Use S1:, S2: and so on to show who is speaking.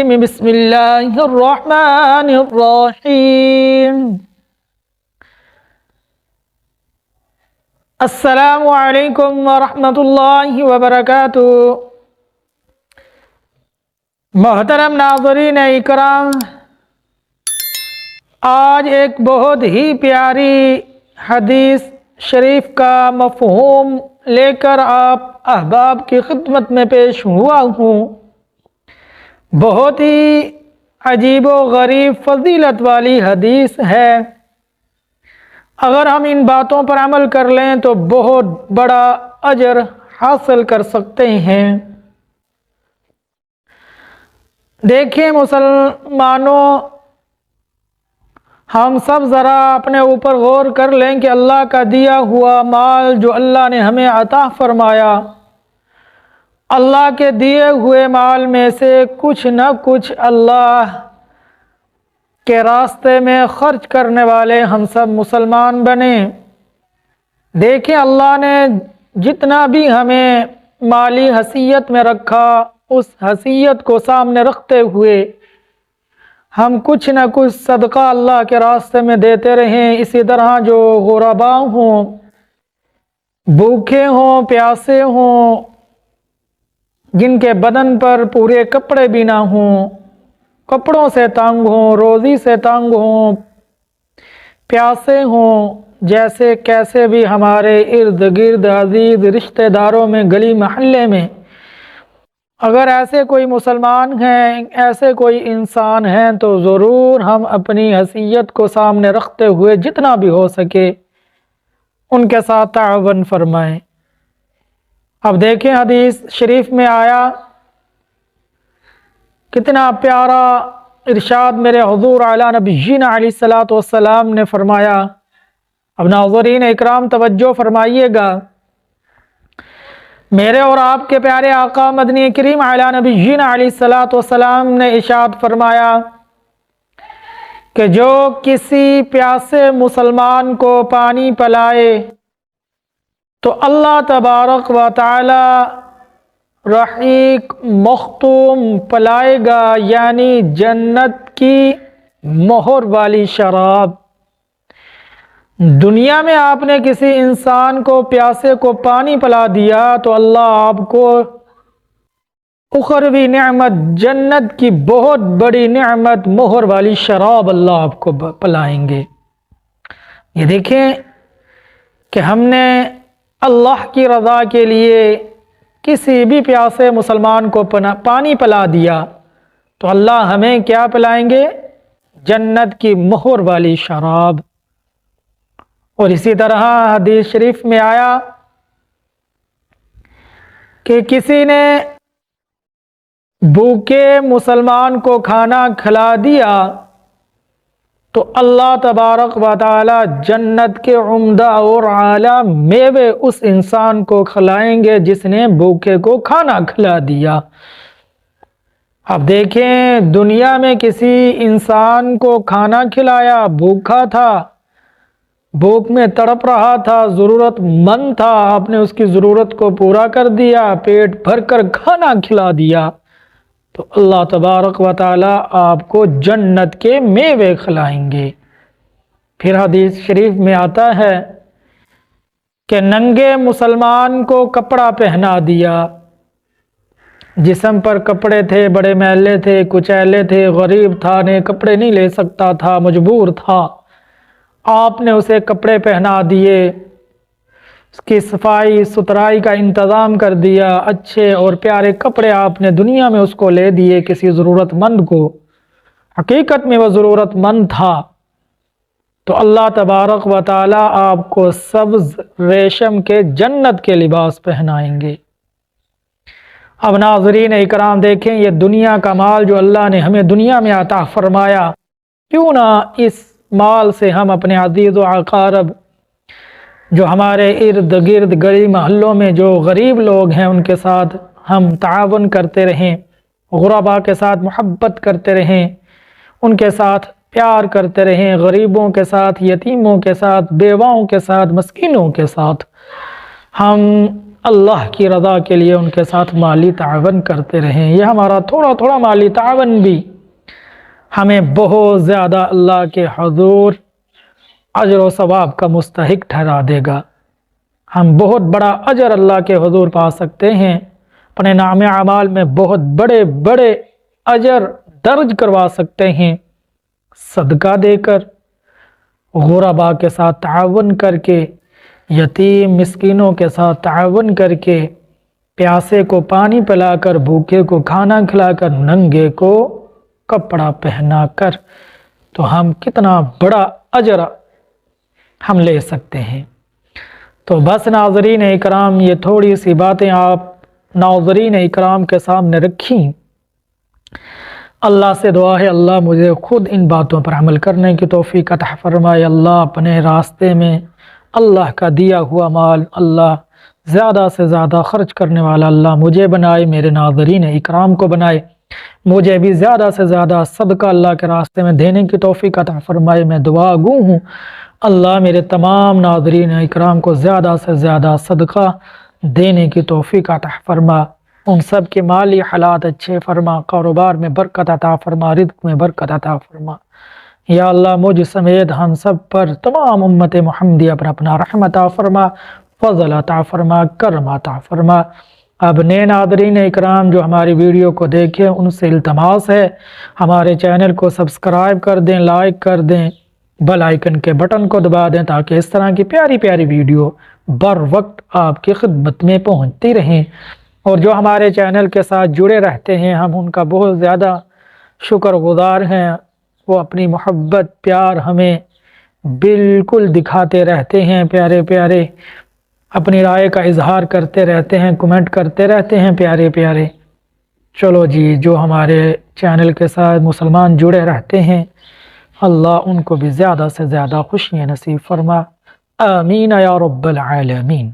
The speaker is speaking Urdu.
S1: بسم اللہ الرحمن الرحیم السلام علیکم ورحمۃ اللہ وبرکاتہ۔ محترم ناظرین اکرام، آج ایک بہت ہی پیاری حدیث شریف کا مفہوم لے کر آپ احباب کی خدمت میں پیش ہوا ہوں۔ بہت ہی عجیب و غریب فضیلت والی حدیث ہے۔ اگر ہم ان باتوں پر عمل کر لیں تو بہت بڑا اجر حاصل کر سکتے ہیں۔ دیکھیں مسلمانوں، ہم سب ذرا اپنے اوپر غور کر لیں کہ اللہ کا دیا ہوا مال جو اللہ نے ہمیں عطا فرمایا، اللہ کے دیے ہوئے مال میں سے کچھ نہ کچھ اللہ کے راستے میں خرچ کرنے والے ہم سب مسلمان بنے۔ دیکھیں اللہ نے جتنا بھی ہمیں مالی حیثیت میں رکھا، اس حیثیت کو سامنے رکھتے ہوئے ہم کچھ نہ کچھ صدقہ اللہ کے راستے میں دیتے رہیں۔ اسی طرح جو غرباء ہوں، بھوکے ہوں، پیاسے ہوں، جن کے بدن پر پورے کپڑے بھی نہ ہوں، کپڑوں سے تنگ ہوں، روزی سے تنگ ہوں، پیاسے ہوں، جیسے کیسے بھی ہمارے ارد گرد عزیز رشتہ داروں میں، گلی محلے میں اگر ایسے کوئی مسلمان ہیں، ایسے کوئی انسان ہیں، تو ضرور ہم اپنی حیثیت کو سامنے رکھتے ہوئے جتنا بھی ہو سکے ان کے ساتھ تعاون فرمائیں۔ اب دیکھیں حدیث شریف میں آیا، کتنا پیارا ارشاد میرے حضور اعلیٰ نبینا علیہ الصلوۃ والسلام نے فرمایا۔ اب ناظرین اکرام توجہ فرمائیے گا، میرے اور آپ کے پیارے آقا مدنی کریم اعلیٰ نبینا علیہ الصلوۃ والسلام نے ارشاد فرمایا کہ جو کسی پیاسے مسلمان کو پانی پلائے تو اللہ تبارک و تعالی رحیق مختوم پلائے گا، یعنی جنت کی مہر والی شراب۔ دنیا میں آپ نے کسی انسان کو، پیاسے کو پانی پلا دیا تو اللہ آپ کو اخروی نعمت، جنت کی بہت بڑی نعمت، مہر والی شراب اللہ آپ کو پلائیں گے۔ یہ دیکھیں کہ ہم نے اللہ کی رضا کے لیے کسی بھی پیاسے مسلمان کو پانی پلا دیا تو اللہ ہمیں کیا پلائیں گے؟ جنت کی مہر والی شراب۔ اور اسی طرح حدیث شریف میں آیا کہ کسی نے بھوکے مسلمان کو کھانا کھلا دیا تو اللہ تبارک و تعالی جنت کے عمدہ اور اعلیٰ میوے اس انسان کو کھلائیں گے جس نے بھوکے کو کھانا کھلا دیا۔ اب دیکھیں دنیا میں کسی انسان کو کھانا کھلایا، بھوکا تھا، بھوک میں تڑپ رہا تھا، ضرورت مند تھا، آپ نے اس کی ضرورت کو پورا کر دیا، پیٹ بھر کر کھانا کھلا دیا تو اللہ تبارک و تعالی آپ کو جنت کے میوے کھلائیں گے۔ پھر حدیث شریف میں آتا ہے کہ ننگے مسلمان کو کپڑا پہنا دیا، جسم پر کپڑے تھے، بڑے میلے تھے، کچیلے تھے، غریب تھا، نے کپڑے نہیں لے سکتا تھا، مجبور تھا، آپ نے اسے کپڑے پہنا دیے، اس کی صفائی ستھرائی کا انتظام کر دیا، اچھے اور پیارے کپڑے آپ نے دنیا میں اس کو لے دیے کسی ضرورت مند کو، حقیقت میں وہ ضرورت مند تھا، تو اللہ تبارک و تعالی آپ کو سبز ریشم کے جنت کے لباس پہنائیں گے۔ اب ناظرین اکرام دیکھیں، یہ دنیا کا مال جو اللہ نے ہمیں دنیا میں عطا فرمایا، کیوں نہ اس مال سے ہم اپنے عزیز و اقارب جو ہمارے ارد گرد گلی محلوں میں جو غریب لوگ ہیں ان کے ساتھ ہم تعاون کرتے رہیں، غرباء کے ساتھ محبت کرتے رہیں، ان کے ساتھ پیار کرتے رہیں، غریبوں کے ساتھ، یتیموں کے ساتھ، بیواؤں کے ساتھ، مسکینوں کے ساتھ ہم اللہ کی رضا کے لیے ان کے ساتھ مالی تعاون کرتے رہیں۔ یہ ہمارا تھوڑا تھوڑا مالی تعاون بھی ہمیں بہت زیادہ اللہ کے حضور اجر و ثواب کا مستحق ٹھہرا دے گا۔ ہم بہت بڑا اجر اللہ کے حضور پا سکتے ہیں، اپنے نام اعمال میں بہت بڑے بڑے اجر درج کروا سکتے ہیں، صدقہ دے کر، غرباء کے ساتھ تعاون کر کے، یتیم مسکینوں کے ساتھ تعاون کر کے، پیاسے کو پانی پلا کر، بھوکے کو کھانا کھلا کر، ننگے کو کپڑا پہنا کر، تو ہم کتنا بڑا اجر ہم لے سکتے ہیں۔ تو بس ناظرین اکرام، یہ تھوڑی سی باتیں آپ ناظرین اکرام کے سامنے رکھیں۔ اللہ سے دعا ہے اللہ مجھے خود ان باتوں پر عمل کرنے کی توفیق عطا فرمائے۔ اللہ اپنے راستے میں اللہ کا دیا ہوا مال اللہ زیادہ سے زیادہ خرچ کرنے والا اللہ مجھے بنائے، میرے ناظرین اکرام کو بنائے، مجھے بھی زیادہ سے زیادہ صدقہ اللہ کے راستے میں دینے کی توفیق عطا فرمائے۔ میں دعا گو ہوں اللہ میرے تمام ناظرین اکرام کو زیادہ سے زیادہ صدقہ دینے کی توفیق عطا فرما، ان سب کے مالی حالات اچھے فرما، کاروبار میں برکت عطا فرما، رزق میں برکت عطا فرما۔ یا اللہ مجھ سمیت ہم سب پر تمام امت محمدیہ پر اپنا رحمت عطا فرما، فضل عطا فرما، کرم عطا فرما۔ اب نئے ناظرین اکرام جو ہماری ویڈیو کو دیکھیں ان سے التماس ہے ہمارے چینل کو سبسکرائب کر دیں، لائک کر دیں، بیل آئیکن کے بٹن کو دبا دیں تاکہ اس طرح کی پیاری پیاری ویڈیو بر وقت آپ کی خدمت میں پہنچتی رہیں۔ اور جو ہمارے چینل کے ساتھ جڑے رہتے ہیں ہم ان کا بہت زیادہ شکر گزار ہیں، وہ اپنی محبت پیار ہمیں بالکل دکھاتے رہتے ہیں، پیارے پیارے اپنی رائے کا اظہار کرتے رہتے ہیں، کمنٹ کرتے رہتے ہیں پیارے پیارے۔ چلو جی، جو ہمارے چینل کے ساتھ مسلمان جڑے رہتے ہیں اللہ ان کو بھی زیادہ سے زیادہ خوشیاں نصیب فرما، آمین یا رب العالمین۔